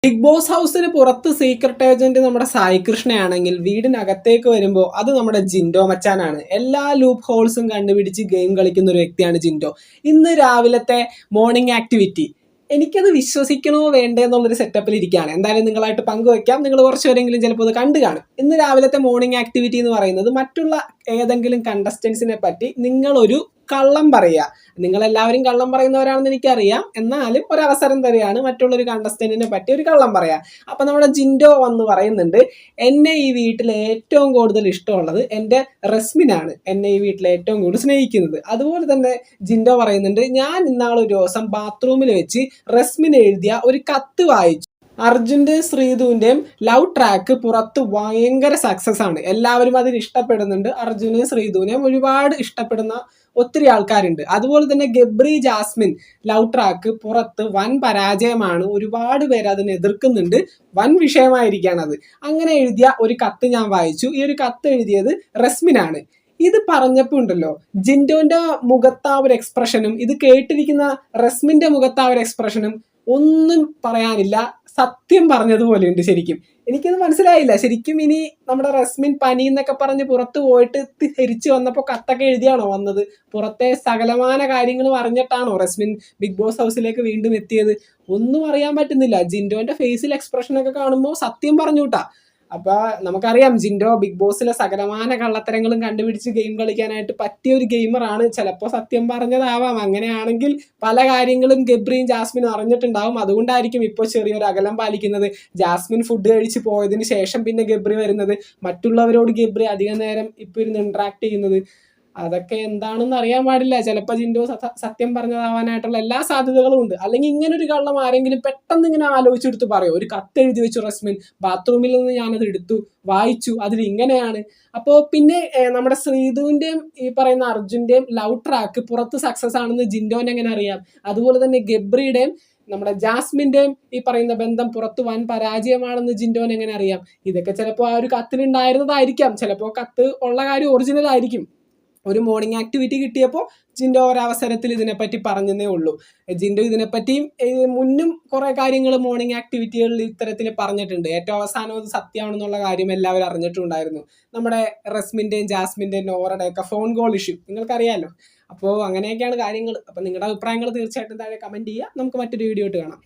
Big boss ഹൗസിന് പുറത്ത് secret agent നമ്മുടെ സായി കൃഷ്ണയാണെങ്കിൽ വീടിനകത്തേക്ക് വരുമ്പോൾ അത് നമ്മുടെ ജിൻഡോ മച്ചാനാണ്. എല്ലാ ലൂപ്പ് ഹോൾസും കണ്ടുപിടിച്ച് ഗെയിം കളിക്കുന്ന ഒരു വ്യക്തിയാണ് ജിൻഡോ. ഇന്ന് രാവിലത്തെ മോർണിംഗ് ആക്ടിവിറ്റി എനിക്കത് വിശ്വസിക്കണോ വേണ്ടേ എന്നുള്ളൊരു സെറ്റപ്പിൽ ഇരിക്കുകയാണ്. എന്തായാലും നിങ്ങളായിട്ട് പങ്കുവയ്ക്കാം. നിങ്ങൾ കുറച്ചുപേരെങ്കിലും ചിലപ്പോൾ അത് കണ്ടു കാണും. ഇന്ന് രാവിലത്തെ മോർണിംഗ് ആക്ടിവിറ്റി എന്ന് പറയുന്നത് മറ്റുള്ള ഏതെങ്കിലും കണ്ടസ്റ്റൻസിനെ പറ്റി നിങ്ങളൊരു കള്ളം പറയുക. നിങ്ങളെല്ലാവരും കള്ളം പറയുന്നവരാണെന്ന് എനിക്കറിയാം, എന്നാലും ഒരവസരം തരികയാണ് മറ്റുള്ളൊരു കണ്ടസ്റ്റന്റിനെ പറ്റി ഒരു കള്ളം പറയാം. അപ്പം നമ്മുടെ ജിൻഡോ വന്ന് പറയുന്നുണ്ട്, എന്നെ ഈ വീട്ടിൽ ഏറ്റവും കൂടുതൽ ഇഷ്ടമുള്ളത് എൻ്റെ റസ്മിനാണ്, എന്നെ ഈ വീട്ടിൽ ഏറ്റവും കൂടുതൽ സ്നേഹിക്കുന്നത്. അതുപോലെ തന്നെ ജിൻഡോ പറയുന്നുണ്ട്, ഞാൻ ഇന്നാളൊരു ദിവസം ബാത്റൂമിൽ വെച്ച് റസ്മിന് എഴുതിയ ഒരു കത്ത് വായിച്ചു. അർജുൻ്റെയും ശ്രീധുവിൻ്റെയും ലവ് ട്രാക്ക് പുറത്ത് ഭയങ്കര സക്സസ് ആണ്. എല്ലാവരും അതിന് ഇഷ്ടപ്പെടുന്നുണ്ട്. അർജുനെയും ശ്രീധുവിനെയും ഒരുപാട് ഇഷ്ടപ്പെടുന്ന ഒത്തിരി ആൾക്കാരുണ്ട്. അതുപോലെ തന്നെ ഗബ്രി ജാസ്മിൻ ലവ് ട്രാക്ക് പുറത്ത് വൻ പരാജയമാണ്. ഒരുപാട് പേര് അതിനെ എതിർക്കുന്നുണ്ട്. വൻ വിഷയമായിരിക്കുകയാണ് അത്. അങ്ങനെ എഴുതിയ ഒരു കത്ത് ഞാൻ വായിച്ചു. ഈ ഒരു കത്ത് എഴുതിയത് റസ്മിനാണ്. ഇത് പറഞ്ഞപ്പോൾ ഉണ്ടല്ലോ, ജിൻഡോന്റെ മുഖത്ത് ആ ഒരു എക്സ്പ്രഷനും ഇത് കേട്ടിരിക്കുന്ന റസ്മിന്റെ മുഖത്ത് ആ ഒരു എക്സ്പ്രഷനും ഒന്നും പറയാനില്ല. സത്യം പറഞ്ഞതുപോലെയുണ്ട്. ശരിക്കും എനിക്കത് മനസ്സിലായില്ല. ശരിക്കും ഇനി നമ്മുടെ റസ്മിൻ പനി എന്നൊക്കെ പറഞ്ഞ് പുറത്ത് പോയിട്ട് തിരിച്ചു വന്നപ്പോൾ കത്തൊക്കെ എഴുതിയാണോ വന്നത്? പുറത്തെ സകലമാന കാര്യങ്ങളും അറിഞ്ഞിട്ടാണോ റസ്മിൻ ബിഗ് ബോസ് ഹൗസിലേക്ക് വീണ്ടും എത്തിയത്? ഒന്നും അറിയാൻ പറ്റുന്നില്ല. ജിൻഡോന്റെ ഫേസിൽ എക്സ്പ്രഷനൊക്കെ കാണുമ്പോൾ സത്യം പറഞ്ഞുകൂട്ടാ. അപ്പൊ നമുക്കറിയാം ജിൻഡോ ബിഗ് ബോസിലെ സകലമാന കള്ളത്തരങ്ങളും കണ്ടുപിടിച്ച് ഗെയിം കളിക്കാനായിട്ട് പറ്റിയ ഒരു ഗെയിമറാണ്. ചിലപ്പോൾ സത്യം പറഞ്ഞതാവാം. അങ്ങനെയാണെങ്കിൽ പല കാര്യങ്ങളും ഗബ്രിയും ജാസ്മിനും അറിഞ്ഞിട്ടുണ്ടാവും. അതുകൊണ്ടായിരിക്കും ഇപ്പോൾ ചെറിയൊരു അകലം പാലിക്കുന്നത്. ജാസ്മിൻ ഫുഡ് കഴിച്ച് പോയതിന് ശേഷം പിന്നെ ഗബ്രി വരുന്നത്, മറ്റുള്ളവരോട് ഗബ്രി അധികം നേരം ഇപ്പോൾ ഇരുന്ന് ഇന്ററാക്ട് ചെയ്യുന്നത്, അതൊക്കെ എന്താണെന്ന് അറിയാൻ പാടില്ല. ചിലപ്പോൾ ജിൻഡോ സത്യം പറഞ്ഞതാവാനായിട്ടുള്ള എല്ലാ സാധ്യതകളും ഉണ്ട്. അല്ലെങ്കിൽ ഇങ്ങനെ ഒരു കള്ളം ആരെങ്കിലും പെട്ടെന്ന് ഇങ്ങനെ ആലോചിച്ചെടുത്ത് പറയോ, ഒരു കത്ത് എഴുതി വെച്ചു റസ്മിൻ, ബാത്റൂമിൽ നിന്ന് ഞാനത് എടുത്തു വായിച്ചു, അതിൽ ഇങ്ങനെയാണ്. അപ്പോൾ പിന്നെ നമ്മുടെ ശ്രീധുവിൻ്റെയും ഈ പറയുന്ന അർജുൻ്റെയും ലവ് ട്രാക്ക് പുറത്ത് സക്സസ് ആണെന്ന് ജിൻഡോനെ എങ്ങനെ അറിയാം? അതുപോലെ തന്നെ ഗബ്രിയുടെയും നമ്മുടെ ജാസ്മിൻ്റെയും ഈ പറയുന്ന ബന്ധം പുറത്ത് വൻ പരാജയമാണെന്ന് ജിൻഡോനെ എങ്ങനെ അറിയാം? ഇതൊക്കെ ചിലപ്പോൾ ആ ഒരു കത്തിലുണ്ടായിരുന്നതായിരിക്കാം. ചിലപ്പോൾ കത്ത് ഉള്ള കാര്യം ഒറിജിനൽ ആയിരിക്കും. ഒരു മോർണിംഗ് ആക്ടിവിറ്റി കിട്ടിയപ്പോൾ ജിൻഡോ ഒരവസരത്തിൽ ഇതിനെപ്പറ്റി പറഞ്ഞതേ ഉള്ളൂ. ജിൻഡോ ഇതിനെപ്പറ്റിയും മുന്നും കുറേ കാര്യങ്ങൾ മോർണിംഗ് ആക്ടിവിറ്റികളിൽ ഇത്തരത്തിൽ പറഞ്ഞിട്ടുണ്ട്. ഏറ്റവും അവസാനം അത് സത്യമാണെന്നുള്ള കാര്യം എല്ലാവരും അറിഞ്ഞിട്ടുണ്ടായിരുന്നു. നമ്മുടെ റസ്മിൻ്റെയും ജാസ്മിൻ്റെയും നോറയുടെയൊക്കെ ഫോൺ കോൾ ഇഷ്യൂ നിങ്ങൾക്കറിയാമല്ലോ. അപ്പോൾ അങ്ങനെയൊക്കെയാണ് കാര്യങ്ങൾ. അപ്പോൾ നിങ്ങളുടെ അഭിപ്രായങ്ങൾ തീർച്ചയായിട്ടും താഴെ കമൻറ്റ് ചെയ്യുക. നമുക്ക് മറ്റൊരു വീഡിയോ ആയിട്ട് കാണാം.